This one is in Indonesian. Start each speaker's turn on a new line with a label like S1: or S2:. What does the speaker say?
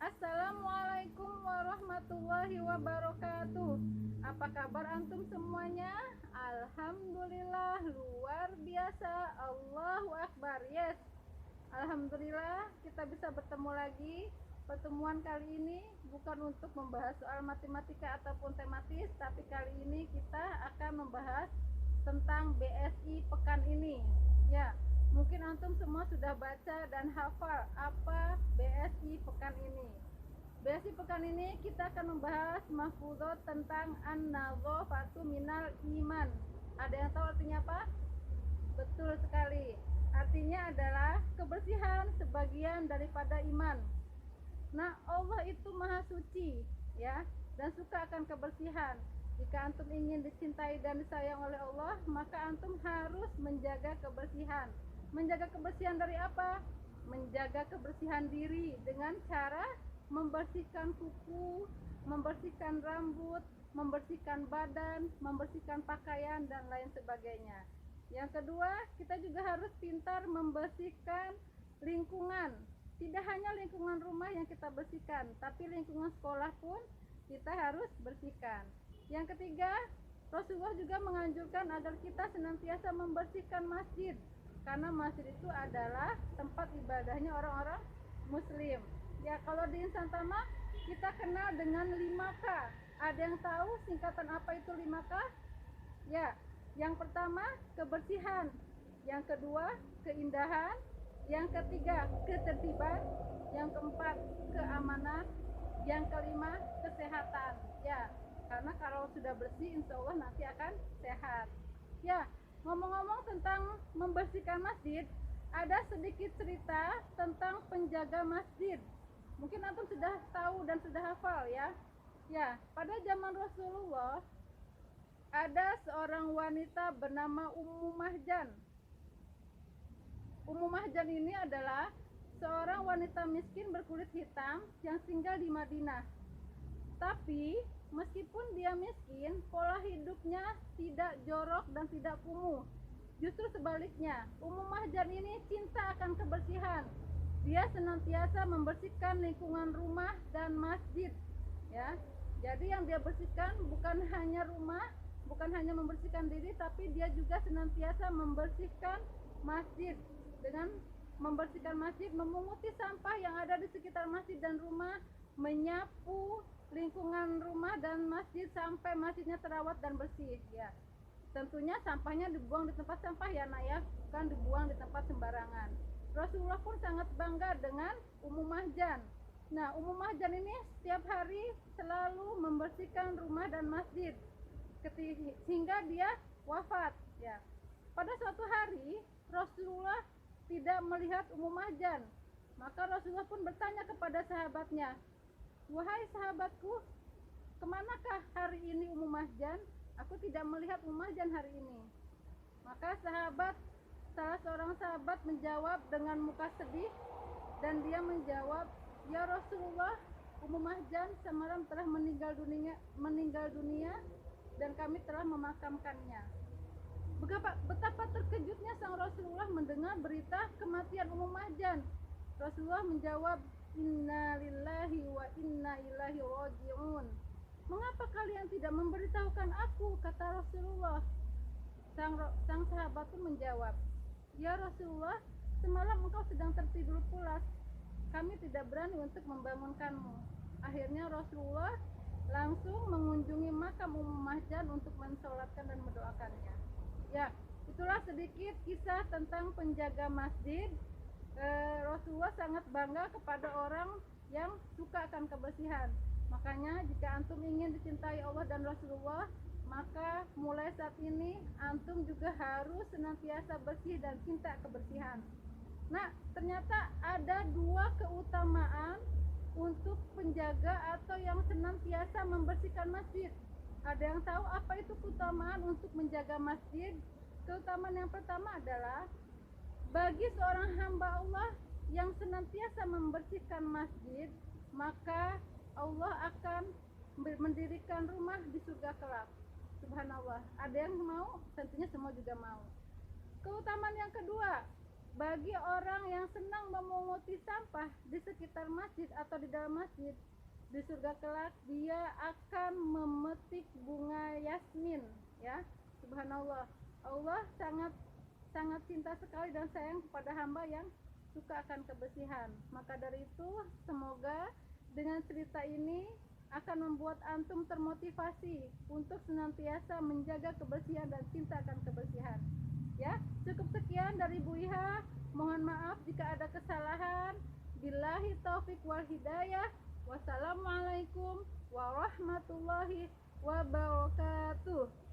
S1: Assalamualaikum warahmatullahi wabarakatuh. Apa kabar antum semuanya? Alhamdulillah, luar biasa. Allahu Akbar. Yes, Alhamdulillah kita bisa bertemu lagi. Pertemuan kali ini bukan untuk membahas soal matematika ataupun tematis, tapi kali ini kita akan membahas tentang BSI pekan ini. Ya, mungkin antum semua sudah baca dan hafal apa BSI pekan ini. BSI pekan ini kita akan membahas mahfuzot tentang an-nadhafatu minal iman. Ada yang tahu artinya apa? Betul sekali. Artinya adalah kebersihan sebagian daripada iman. Nah, Allah itu maha suci, ya, dan suka akan kebersihan. Jika antum ingin dicintai dan disayang oleh Allah, maka antum harus menjaga kebersihan. Menjaga kebersihan dari apa? Menjaga kebersihan diri dengan cara membersihkan kuku, membersihkan rambut, membersihkan badan, membersihkan pakaian, dan lain sebagainya. Yang kedua, kita juga harus pintar membersihkan lingkungan. Tidak hanya lingkungan rumah yang kita bersihkan, tapi lingkungan sekolah pun kita harus bersihkan. Yang ketiga, Rasulullah juga menganjurkan agar kita senantiasa membersihkan masjid, karena masjid itu adalah tempat ibadahnya orang-orang muslim. Ya, kalau di Insan Tama kita kenal dengan 5K. Ada yang tahu singkatan apa itu 5K? Ya, yang pertama kebersihan, yang kedua keindahan, yang ketiga ketertiban, yang keempat keamanan, yang kelima kesehatan. Ya, karena kalau sudah bersih insya Allah nanti akan sehat. Ya, ngomong-ngomong tentang membersihkan masjid, ada sedikit cerita tentang penjaga masjid. Mungkin antum sudah tahu dan sudah hafal ya. Ya, pada zaman Rasulullah ada seorang wanita bernama Ummu Mahjan. Ummu Mahjan ini adalah seorang wanita miskin berkulit hitam yang tinggal di Madinah. Tapi meskipun dia miskin, pola hidupnya tidak jorok dan tidak kumuh. Justru sebaliknya, Ummu Mahjan ini cinta akan kebersihan. Dia senantiasa membersihkan lingkungan rumah dan masjid. Ya, jadi yang dia bersihkan bukan hanya rumah, bukan hanya membersihkan diri, tapi dia juga senantiasa membersihkan masjid. Dengan membersihkan masjid, memunguti sampah yang ada di sekitar masjid dan rumah, menyapu lingkungan rumah dan masjid sampai masjidnya terawat dan bersih. Ya, tentunya sampahnya dibuang di tempat sampah ya nak ya, bukan dibuang di tempat sembarangan. Rasulullah pun sangat bangga dengan Ummu Mahjan. Nah, Ummu Mahjan ini setiap hari selalu membersihkan rumah dan masjid hingga dia wafat. Ya, pada suatu hari Rasulullah tidak melihat Ummu Mahjan. Maka Rasulullah pun bertanya kepada sahabatnya, "Wahai sahabatku, kemanakah hari ini Ummu Mahjan? Aku tidak melihat Ummu Mahjan hari ini." Maka salah seorang sahabat menjawab dengan muka sedih, dan dia menjawab, "Ya Rasulullah, Ummu Mahjan semalam telah meninggal dunia dan kami telah memakamkannya." Betapa terkejutnya sang Rasulullah mendengar berita kematian Ummu Mahjan. Rasulullah menjawab, "Inna lillahi wa inna ilaihi raji'un." "Mengapa kalian tidak memberitahukan aku?" kata Rasulullah. Sang sahabat pun menjawab, "Ya Rasulullah, semalam engkau sedang tertidur pulas. Kami tidak berani untuk membangunkanmu." Akhirnya Rasulullah langsung mengunjungi makam Ummu Mahjan untuk mensolatkan dan mendoakannya. Ya, itulah sedikit kisah tentang penjaga masjid. Rasulullah sangat bangga kepada orang yang suka akan kebersihan. Makanya jika antum ingin dicintai Allah dan Rasulullah, maka mulai saat ini antum juga harus senantiasa bersih dan cinta kebersihan. Nah, ternyata ada dua keutamaan untuk penjaga atau yang senantiasa membersihkan masjid. Ada yang tahu apa itu keutamaan untuk menjaga masjid? Keutamaan yang pertama adalah bagi seorang hamba Allah yang senantiasa membersihkan masjid, maka Allah akan mendirikan rumah di surga kelak. Subhanallah. Ada yang mau? Tentunya semua juga mau. Keutamaan yang kedua, Bagi orang yang senang memunguti sampah di sekitar masjid atau di dalam masjid, di surga kelak dia akan memetik bunga yasmin, ya. Subhanallah. Allah sangat sangat cinta sekali dan sayang kepada hamba yang suka akan kebersihan. Maka dari itu, semoga dengan cerita ini akan membuat antum termotivasi untuk senantiasa menjaga kebersihan dan cinta akan kebersihan. Ya, cukup sekian dari Bu Iha. Mohon maaf jika ada kesalahan. Billahi taufik wal hidayah. Wassalamualaikum warahmatullahi wabarakatuh.